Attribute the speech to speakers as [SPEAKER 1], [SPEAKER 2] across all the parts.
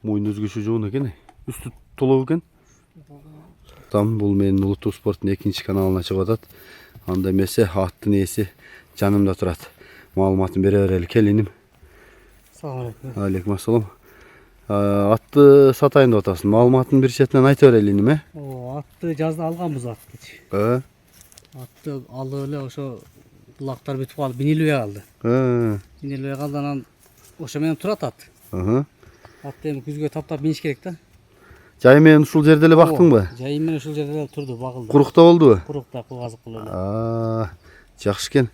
[SPEAKER 1] Мойын өзгөчө жоон экен. Үстү толуу экен. Там бул менин Улуттук спорттун 2-чи каналына чыгып атат. Анда эмесе аттын ээси жанымда турат. Маалыматын бере берели. Келиним.
[SPEAKER 2] Салам алейкум.
[SPEAKER 1] Алейкум ассалам. Атты сатайын деп атасың. Маалыматын бир четинен айта берели иним, э?
[SPEAKER 2] Атты жазда алганбыз аттычы. Атты алып эле ошо булактар бүтүп калды, бинилбей калды. Бинилбей калды, анан ошо менен турат ат. Атты эми күзгө таптап миниш керек да.
[SPEAKER 1] Жай менен ушул жерде эле бактыңбы?
[SPEAKER 2] Жайы менен ушул жерде эле турду, багылды.
[SPEAKER 1] Курукта болдубу?
[SPEAKER 2] Курукта, кул казык кылып эле.
[SPEAKER 1] Жакшы экен.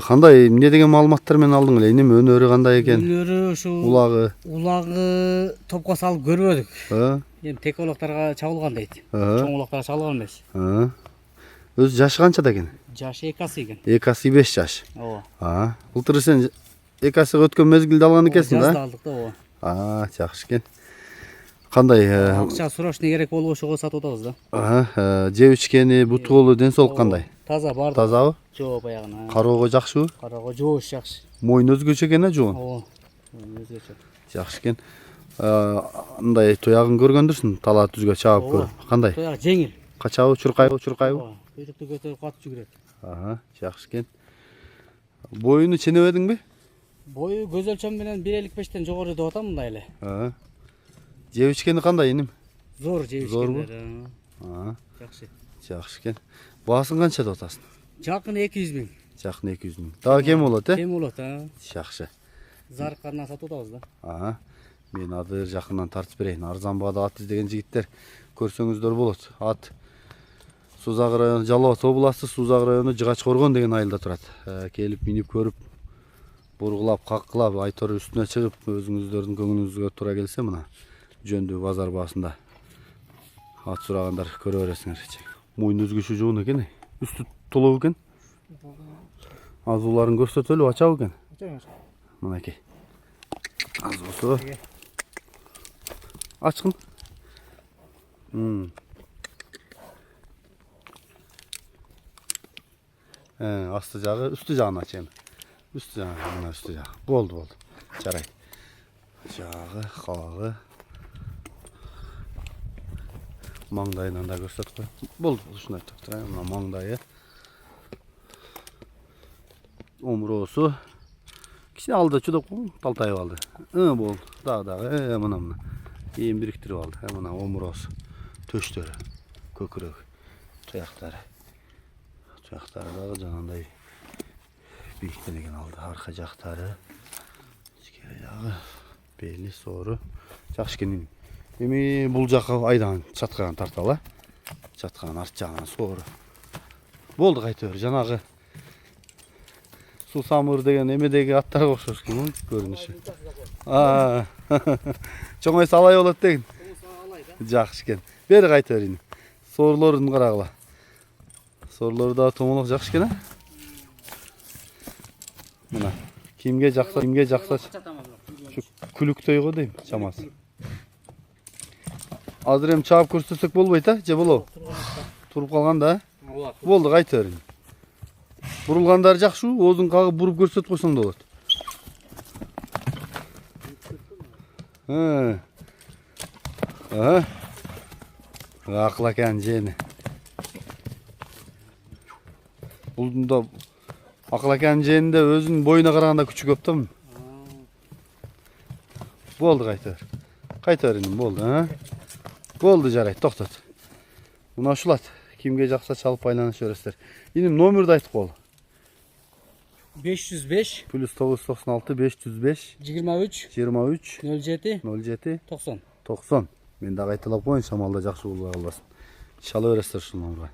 [SPEAKER 1] Кандай, эмне деген маалыматтар менен алдың эле? Иним өнөрү кандай экен?
[SPEAKER 2] Өнөрү ушул улагы топко салып көрбөдүк. Эми тек улактарга чабылган дейт. Чоң улактарга чабылган эмес.
[SPEAKER 1] Өз жашы канчада экен?
[SPEAKER 2] Жашы 2 асы экен.
[SPEAKER 1] 2 асы 5 жаш.
[SPEAKER 2] Ооба.
[SPEAKER 1] Былтыр сен 2 асыга өткөн мезгилде алган экенсиң да?
[SPEAKER 2] Жазда алдык да, ооба.
[SPEAKER 1] Жакшы экен. Кандай?
[SPEAKER 2] Акча сурашны керек болуп ошого сатып атабыз да.
[SPEAKER 1] Жеп ичкени, бутуулу, ден соолук кандай?
[SPEAKER 2] Таза бар.
[SPEAKER 1] Тазабы?
[SPEAKER 2] Жоо баягына.
[SPEAKER 1] Кароого жакшыбы?
[SPEAKER 2] Кароого жоош жакшы.
[SPEAKER 1] Мойын өзгөчө экен, жоон.
[SPEAKER 2] Ооба. Өзгөчө.
[SPEAKER 1] Жакшы экен. Мындай туягын көргөндүрсүң, тала түзгө чаап көрүп. Кандай?
[SPEAKER 2] Туягы жеңил.
[SPEAKER 1] Качабы, чуркайбы?
[SPEAKER 2] Куйрукту көтөрүп катып жүгүрөт.
[SPEAKER 1] Жакшы экен. Боюну ченебедиңби?
[SPEAKER 2] Бою көз өлчөм менен 1.55-тен жогору деп атам мындай эле.
[SPEAKER 1] Жеп ичкени кандай, иним?
[SPEAKER 2] Зор жеп ичкендер. Жакшы.
[SPEAKER 1] Жакшы экен. Баасын канча деп атасың?
[SPEAKER 2] Жакын 200 000.
[SPEAKER 1] Жакын 200 000. Дагы кем болот, э?
[SPEAKER 2] Кем болот,
[SPEAKER 1] Жакшы.
[SPEAKER 2] Зарыккандан сатып атабыз да.
[SPEAKER 1] Мен адыр жакындан тартып берейин. Арзан баада ат издеген жигиттер көрсөңүздөр болот. Ат Сузак району, Жалал Абад областы Сузак району Жыгач Коргон деген айылда турат. Келип минип көрүп, бургулап, каккылап, айтор үстүнө чыгып, өзүңүздөрдүн көңүлүңүзгө туура келсе мына жөндүү базар баасында ат сурагандар көрө бересиңер. Мойын өзгөчө жоон экен. Үстү толуу экен. Азууларын көрсөтөлү, ачабы экен. Мынакей. Азуусу. Ачкын. Асты жагы, үстү жагын ачайын. Үстү жагы, мына үстү жагы. Болду. Жарайт. Жагы, кабагы. Маңдайынан да көрсөтүп кой. Болду, ушуну айтып турайын. Мына маңдайы. Омуроосу. Кичине алды чудап кой, талтайып алды. Болду. Дагы, мына. Ээн бириктирип алды. Мына омуроосу. Төштөрү, көкүрөк, туяктары. Туяктары дагы жанагындай бийиктенген алды. Арка жактары. Ичкери жагы, бели, соору. Жакшы экен. Эми бул жакка айдан чаткаган тарталы. Чаткаган арт жагынан соору. Болду кайтып бер. Жанагы Сусамыр деген эмедеги аттарга окшош экен көрүнүшү. Чоңойсо алай болот деген. Жакшы экен. Бери кайтып берин. Соорлорун карагыла. Соорлору да томолок жакшы экен, Мына кимге жакса, күлүктөй го дейм, чамасы. Азыр эми чаап көрсөтсөк болбойт, же болобу? Туруп калган да? Болду, кайтып берин. Бурулгандар жакшыбы? Оозун кагып буруп көрсөтүп койсоң да болот. Акыл экен жени. Булдун да акыл экен женинде өзүнүн боюна караганда күчү көп да. Болду, кайтып бер. Кайтып берин, болду, Болду, жарайт, токтот. Мына ушулат. Кимге жакса чалып байланыша бересиздер. Иним номерди айтып кол.
[SPEAKER 2] 505
[SPEAKER 1] плюс 996 505
[SPEAKER 2] 23
[SPEAKER 1] 23
[SPEAKER 2] 07
[SPEAKER 1] 07
[SPEAKER 2] 90.
[SPEAKER 1] 90. Мен дагы айтылап коеюн, шамалда жакшы болуп калбасын. Чала бересиздер ушул номерге.